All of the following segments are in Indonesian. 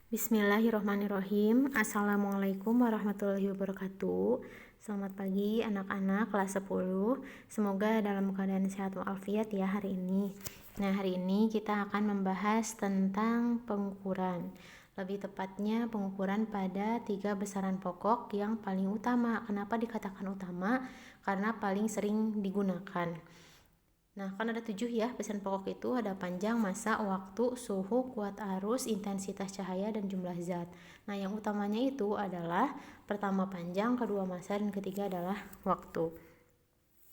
Bismillahirrahmanirrahim. Assalamualaikum warahmatullahi wabarakatuh. Selamat pagi anak-anak kelas 10. Semoga dalam keadaan sehat walafiat ya hari ini. Nah, hari ini kita akan membahas tentang pengukuran. Lebih tepatnya pengukuran pada 3 besaran pokok yang paling utama. Kenapa dikatakan utama? Karena paling sering digunakan. Nah, kan ada 7 ya besaran pokok itu, ada panjang, massa, waktu, suhu, kuat arus, intensitas cahaya, dan jumlah zat. Nah, yang utamanya itu adalah pertama panjang, kedua massa, dan ketiga adalah waktu.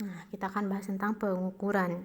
Nah, kita akan bahas tentang pengukuran.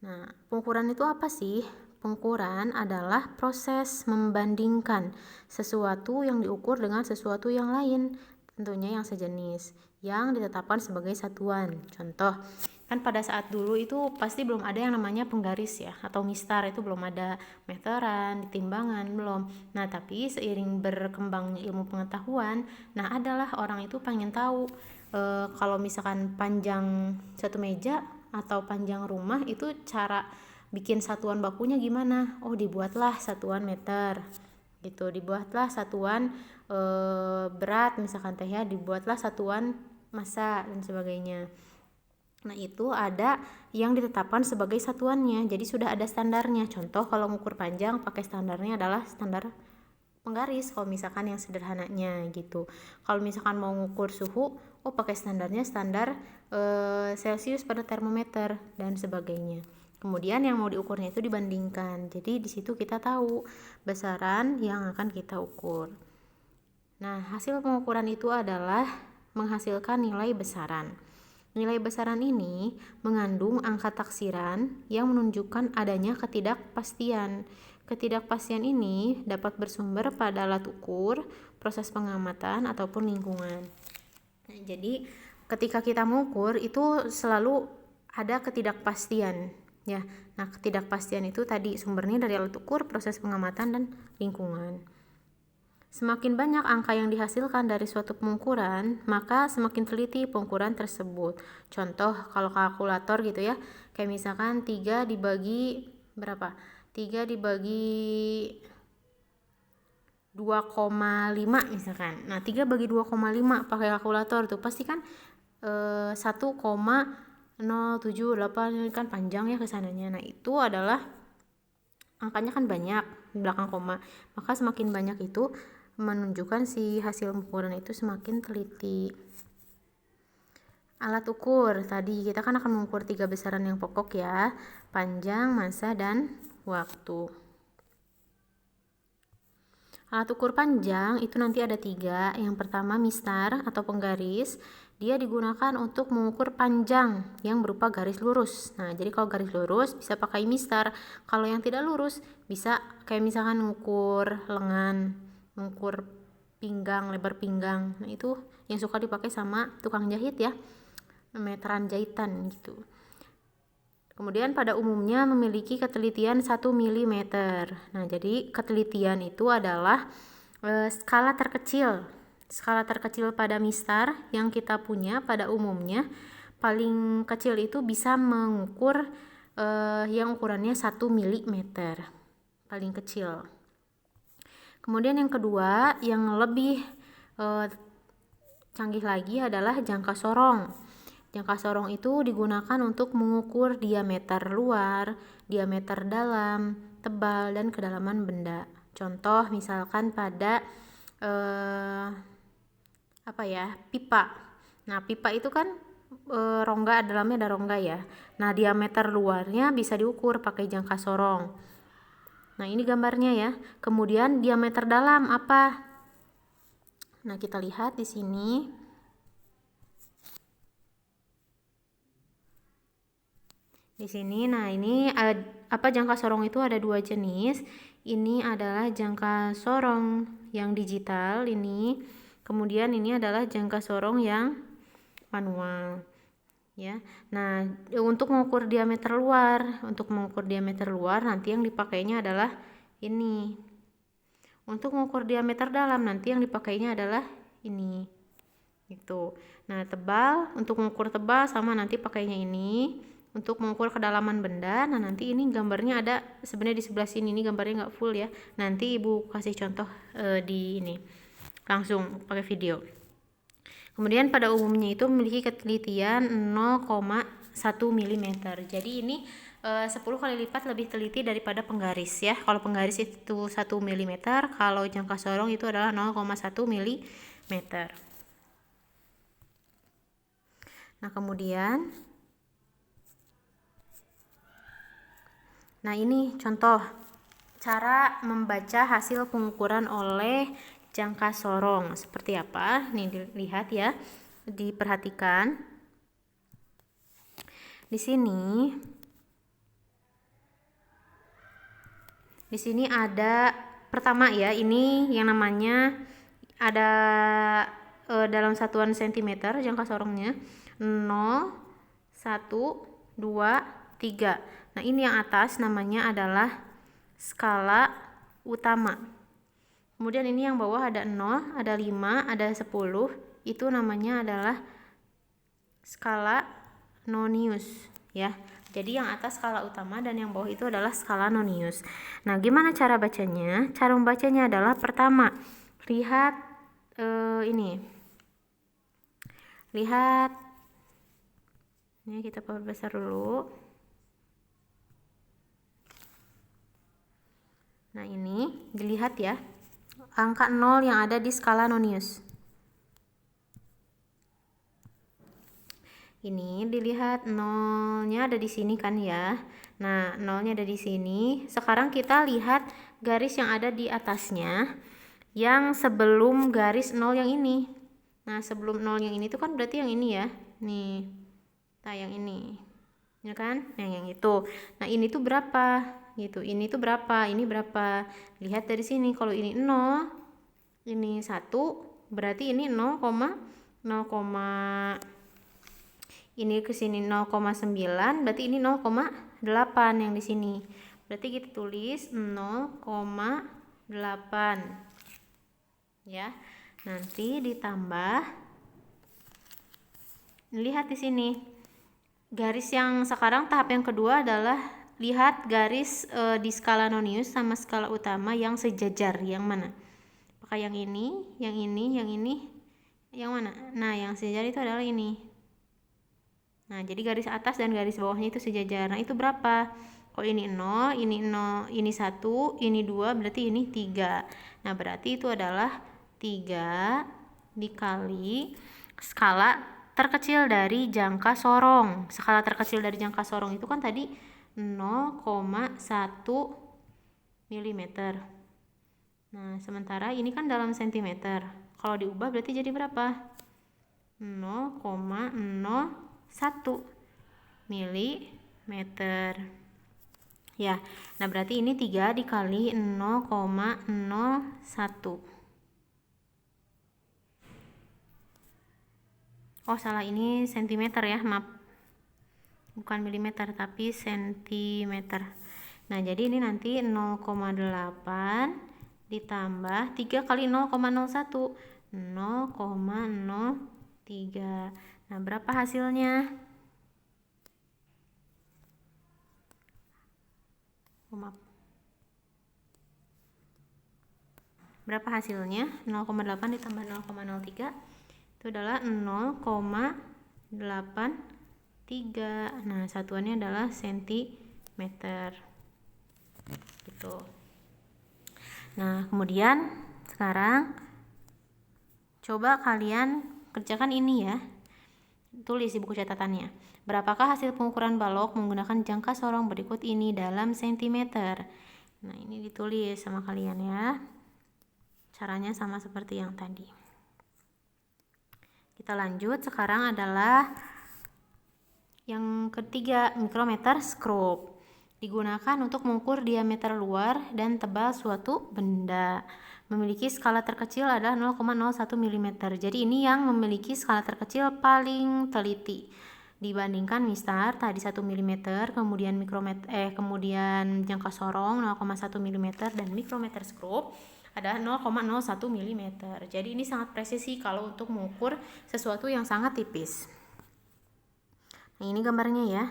Nah, pengukuran itu apa sih? Pengukuran adalah proses membandingkan sesuatu yang diukur dengan sesuatu yang lain, tentunya yang sejenis, yang ditetapkan sebagai satuan. Contoh, kan pada saat dulu itu pasti belum ada yang namanya penggaris ya, atau mistar, itu belum ada meteran, timbangan, belum. Nah, tapi seiring berkembangnya ilmu pengetahuan, nah adalah orang itu pengen tahu kalau misalkan panjang satu meja atau panjang rumah itu cara bikin satuan bakunya gimana. Oh, dibuatlah satuan meter gitu, dibuatlah satuan berat misalkan teh ya, dibuatlah satuan massa dan sebagainya. Nah, itu ada yang ditetapkan sebagai satuannya, jadi sudah ada standarnya. Contoh, kalau mengukur panjang pakai standarnya adalah standar penggaris kalau misalkan yang sederhananya gitu. Kalau misalkan mau ngukur suhu, oh pakai standarnya standar Celcius pada termometer dan sebagainya. Kemudian yang mau diukurnya itu dibandingkan. Jadi di situ kita tahu besaran yang akan kita ukur. Nah, hasil pengukuran itu adalah menghasilkan nilai besaran. Nilai besaran ini mengandung angka taksiran yang menunjukkan adanya ketidakpastian. Ketidakpastian ini dapat bersumber pada alat ukur, proses pengamatan, ataupun lingkungan. Nah, jadi ketika kita mengukur itu selalu ada ketidakpastian ya. Nah, ketidakpastian itu tadi sumbernya dari alat ukur, proses pengamatan, dan lingkungan. Semakin banyak angka yang dihasilkan dari suatu pengukuran, maka semakin teliti pengukuran tersebut. Contoh, kalau kalkulator gitu ya, kayak misalkan 3 dibagi berapa? 3 dibagi 2,5 misalkan. Nah, 3 bagi 2,5 pakai kalkulator tuh pasti kan 1,078 kan panjang ya kesananya. Nah, itu adalah angkanya kan banyak di belakang koma. Maka semakin banyak itu menunjukkan si hasil pengukuran itu semakin teliti. Alat ukur tadi kita kan akan mengukur 3 besaran yang pokok ya, panjang, massa, dan waktu. Alat ukur panjang itu nanti ada 3. Yang pertama mistar atau penggaris. Dia digunakan untuk mengukur panjang yang berupa garis lurus. Nah, jadi kalau garis lurus bisa pakai mistar. Kalau yang tidak lurus bisa kayak misalkan mengukur lengan, mengukur pinggang, lebar pinggang. Nah, itu yang suka dipakai sama tukang jahit ya, meteran jahitan gitu. Kemudian pada umumnya memiliki ketelitian 1 mm. Nah, jadi ketelitian itu adalah skala terkecil. Skala terkecil pada mistar yang kita punya pada umumnya paling kecil itu bisa mengukur yang ukurannya 1 mm. Paling kecil. Kemudian yang kedua yang lebih canggih lagi adalah jangka sorong. Jangka sorong itu digunakan untuk mengukur diameter luar, diameter dalam, tebal, dan kedalaman benda. Contoh misalkan pada pipa. Nah, pipa itu kan rongga, dalamnya ada rongga ya. Nah, diameter luarnya bisa diukur pakai jangka sorong. Nah, ini gambarnya ya. Kemudian diameter dalam apa? Nah, kita lihat di sini. Di sini, nah ini jangka sorong itu ada 2 jenis. Ini adalah jangka sorong yang digital ini. Kemudian ini adalah jangka sorong yang manual. Ya. Nah, untuk mengukur diameter luar, nanti yang dipakainya adalah ini. Untuk mengukur diameter dalam nanti yang dipakainya adalah ini. Gitu. Nah, tebal, untuk mengukur tebal sama nanti pakainya ini. untuk mengukur kedalaman benda. Nah, nanti ini gambarnya ada sebenarnya di sebelah sini, ini gambarnya nggak full ya. Nanti Ibu kasih contoh di ini langsung pakai video. Kemudian pada umumnya itu memiliki ketelitian 0,1 mm. Jadi ini 10 kali lipat lebih teliti daripada penggaris ya. Kalau penggaris itu 1 mm, kalau jangka sorong itu adalah 0,1 mm. Nah, kemudian ini contoh cara membaca hasil pengukuran oleh jangka sorong seperti apa. Nih dilihat ya, diperhatikan. Di sini ada pertama ya, ini yang namanya ada dalam satuan sentimeter jangka sorongnya 0, 1, 2, 3. Nah, ini yang atas namanya adalah skala utama. Kemudian ini yang bawah ada 0, ada 5, ada 10. Itu namanya adalah skala nonius ya. Jadi yang atas skala utama dan yang bawah itu adalah skala nonius. Nah, gimana cara bacanya? Cara membacanya adalah pertama, lihat ini. Lihat. Ini kita perbesar dulu. Nah, ini dilihat ya, angka 0 yang ada di skala nonius. Ini dilihat nolnya ada di sini kan ya. Nah, nolnya ada di sini. Sekarang kita lihat garis yang ada di atasnya, yang sebelum garis 0 yang ini. Nah, sebelum 0 yang ini itu kan berarti yang ini ya. Nih, yang ini. Ya kan? Yang itu. Nah, ini tuh berapa? Gitu. Ini tuh berapa? Ini berapa? Lihat dari sini. Kalau ini 0, ini 1, berarti ini 0, ini ke sini 0,9, berarti ini 0,8 yang di sini. Berarti kita tulis 0,8. Ya. Nanti ditambah, lihat di sini. Garis yang sekarang tahap yang kedua adalah lihat garis di skala nonius sama skala utama yang sejajar, yang mana? Apakah yang ini, yang ini, yang ini, yang mana? Nah, yang sejajar itu adalah ini. Nah, jadi garis atas dan garis bawahnya itu sejajar. Nah, itu berapa? Kok ini 0, ini 0, ini 1, ini 2, berarti ini 3. Nah, berarti itu adalah 3 dikali skala terkecil dari jangka sorong. Skala terkecil dari jangka sorong itu kan tadi 0,1 mm. Nah, sementara ini kan dalam sentimeter. Kalau diubah berarti jadi berapa? 0,01 mm. Ya, nah berarti ini 3 dikali 0,01. Oh, salah, ini sentimeter ya, maaf. Bukan milimeter tapi sentimeter. Nah, jadi ini nanti 0,8 ditambah 3 kali 0,01, 0,03. Nah, berapa hasilnya? Maaf. Berapa hasilnya? 0,8 ditambah 0,03 itu adalah 0,83. Nah, satuannya adalah sentimeter. Gitu. Nah, kemudian sekarang coba kalian kerjakan ini ya. Tulis di buku catatannya. Berapakah hasil pengukuran balok menggunakan jangka sorong berikut ini dalam sentimeter? Nah, ini ditulis sama kalian ya. Caranya sama seperti yang tadi. Kita lanjut, sekarang adalah yang ketiga, mikrometer skop. Digunakan untuk mengukur diameter luar dan tebal suatu benda. Memiliki skala terkecil adalah 0,01 mm. Jadi ini yang memiliki skala terkecil paling teliti. Dibandingkan mistar tadi 1 mm, kemudian kemudian jangka sorong 0,1 mm dan mikrometer skop ada 0,01 mm. Jadi ini sangat presisi kalau untuk mengukur sesuatu yang sangat tipis. Nah, ini gambarnya ya.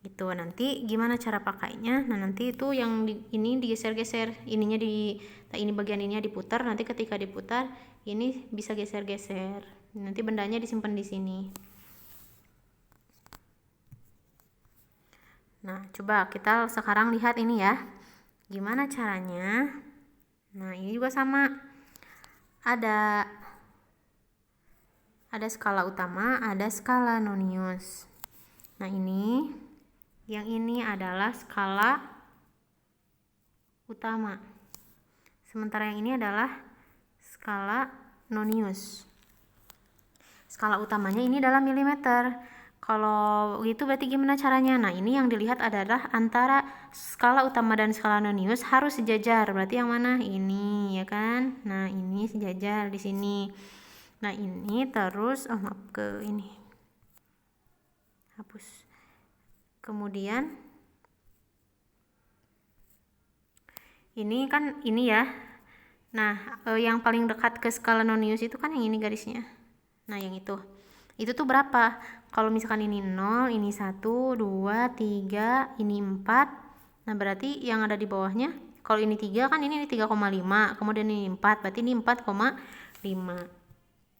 Gitu. Nanti gimana cara pakainya? Nah, nanti itu yang ini digeser-geser, ininya ini bagian ininya diputar, nanti ketika diputar ini bisa geser-geser. Nanti bendanya disimpan di sini. Nah, coba kita sekarang lihat ini ya. Gimana caranya? Nah, ini juga sama. Ada skala utama, ada skala nonius. Nah, yang ini adalah skala utama. Sementara yang ini adalah skala nonius. Skala utamanya ini dalam milimeter. Kalau itu berarti gimana caranya? Nah, ini yang dilihat adalah antara skala utama dan skala nonius harus sejajar. Berarti yang mana? Ini, ya kan? Nah, ini sejajar di sini. Nah, ini terus maaf ke ini. Hapus. Kemudian ini kan ini ya. Nah, yang paling dekat ke skala nonius itu kan yang ini garisnya. Nah, yang itu tuh berapa? Kalau misalkan ini 0, ini 1, 2, 3, ini 4. Nah, berarti yang ada di bawahnya, kalau ini 3 kan ini 3,5, kemudian ini 4, berarti ini 4,5.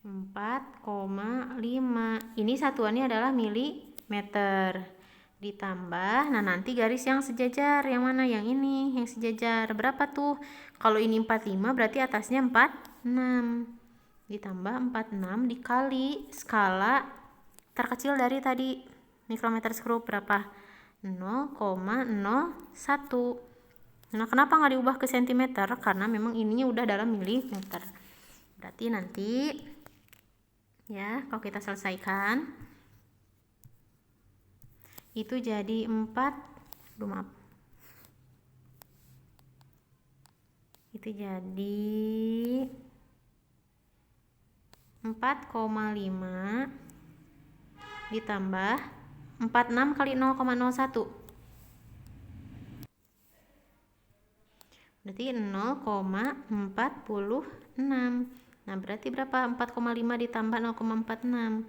4,5. Ini satuannya adalah milimeter. Ditambah, nah nanti garis yang sejajar, yang mana? Yang ini, yang sejajar. Berapa tuh? Kalau ini 45, berarti atasnya 46. Ditambah 46 dikali skala terkecil dari tadi, mikrometer skrup berapa? 0,01. Nah, kenapa nggak diubah ke sentimeter? Karena memang ininya udah dalam milimeter. Berarti nanti ya, kalau kita selesaikan itu jadi 4, itu jadi 4,5 ditambah 46 kali 0,01, berarti 0,46. Nah, berarti berapa? 4,5 ditambah 0,46,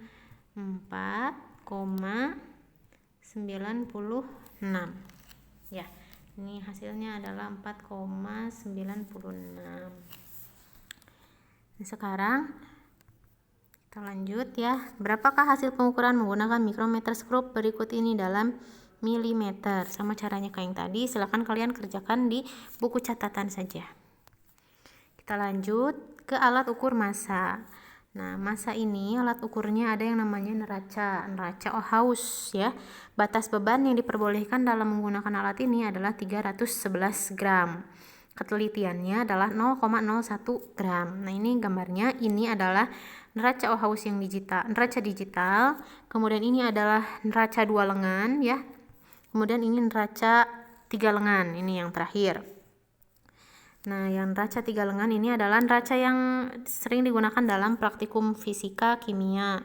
4,96. Ya, ini hasilnya adalah 4,96. Nah, sekarang kita lanjut ya. Berapakah hasil pengukuran menggunakan mikrometer skrup berikut ini dalam milimeter? Sama caranya kayak yang tadi, silahkan kalian kerjakan di buku catatan saja. Kita lanjut ke alat ukur massa. Nah, massa ini alat ukurnya ada yang namanya neraca Ohaus ya. Batas beban yang diperbolehkan dalam menggunakan alat ini adalah 311 gram. Ketelitiannya adalah 0,01 gram. Nah, ini gambarnya, ini adalah neraca Ohaus yang digital, neraca digital. Kemudian ini adalah neraca 2 lengan ya. Kemudian ini neraca 3 lengan, ini yang terakhir. Nah, yang neraca 3 lengan ini adalah neraca yang sering digunakan dalam praktikum fisika, kimia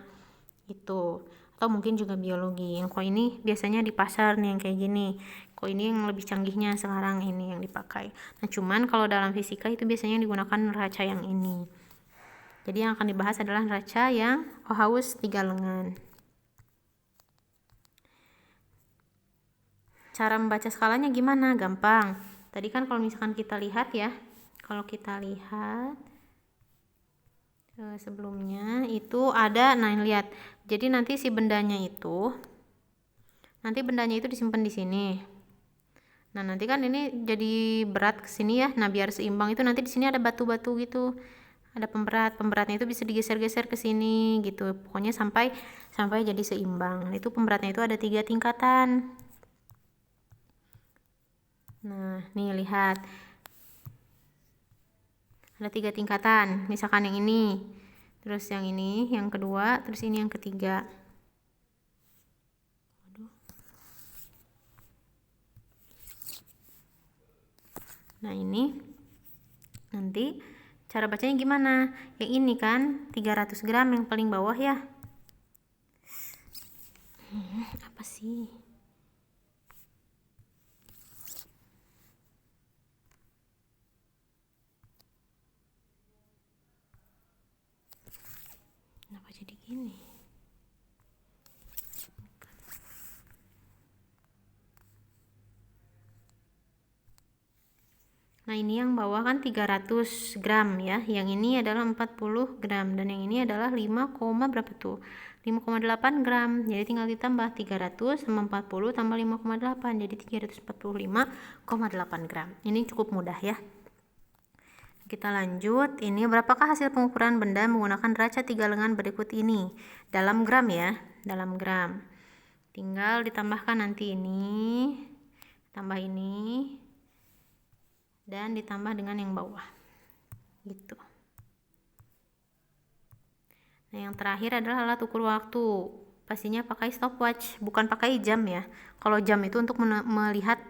itu, atau mungkin juga biologi. Yang kok ini biasanya di pasar nih yang kayak gini. Kok ini yang lebih canggihnya sekarang ini yang dipakai. Nah, cuman kalau dalam fisika itu biasanya digunakan neraca yang ini. Jadi yang akan dibahas adalah neraca yang Ohaus 3 lengan. Cara membaca skalanya gimana? Gampang. Tadi kan kalau misalkan kita lihat ya, kalau kita lihat sebelumnya itu ada, nah lihat. Jadi nanti si bendanya itu disimpan di sini. Nah, nanti kan ini jadi berat ke sini ya. Nah, biar seimbang itu nanti di sini ada batu-batu gitu. Ada pemberatnya itu bisa digeser-geser ke sini gitu. Pokoknya sampai jadi seimbang. Nah, itu pemberatnya itu ada 3 tingkatan. Nah, nih lihat. Ada 3 tingkatan. Misalkan yang ini, terus yang ini, yang kedua, terus ini yang ketiga. Nah, ini nanti cara bacanya gimana? Yang ini kan 300 gram yang paling bawah ya. Apa sih? Kenapa jadi gini? Nah, ini yang bawah kan 300 gram ya. Yang ini adalah 40 gram dan yang ini adalah 5, berapa tuh? 5,8 gram. Jadi tinggal ditambah 300 sama 40 tambah 5,8. Jadi 345,8 gram. Ini cukup mudah ya. Kita lanjut. Ini berapakah hasil pengukuran benda menggunakan deraca 3 lengan berikut ini? Dalam gram ya, dalam gram. Tinggal ditambahkan nanti ini, tambah ini, dan ditambah dengan yang bawah gitu. Nah, yang terakhir adalah alat ukur waktu. Pastinya pakai stopwatch, bukan pakai jam ya. Kalau jam itu untuk melihat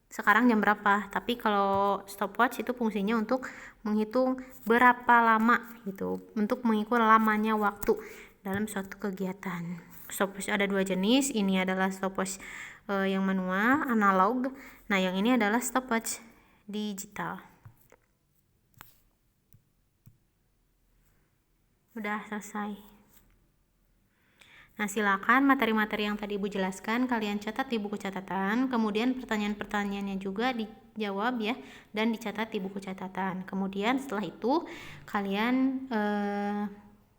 sekarang jam berapa, tapi kalau stopwatch itu fungsinya untuk menghitung berapa lama gitu, untuk mengukur lamanya waktu dalam suatu kegiatan. Stopwatch ada 2 jenis, ini adalah stopwatch yang manual, analog. Nah, yang ini adalah stopwatch digital. Udah selesai. Nah, silakan materi-materi yang tadi Ibu jelaskan kalian catat di buku catatan, kemudian pertanyaan-pertanyaannya juga dijawab ya dan dicatat di buku catatan. Kemudian setelah itu kalian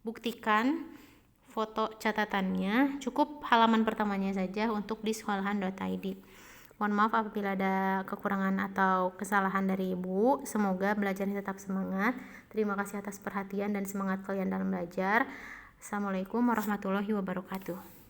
buktikan foto catatannya, cukup halaman pertamanya saja untuk di sekolahan.id. Mohon maaf apabila ada kekurangan atau kesalahan dari Ibu. Semoga belajarnya tetap semangat. Terima kasih atas perhatian dan semangat kalian dalam belajar. Assalamualaikum warahmatullahi wabarakatuh.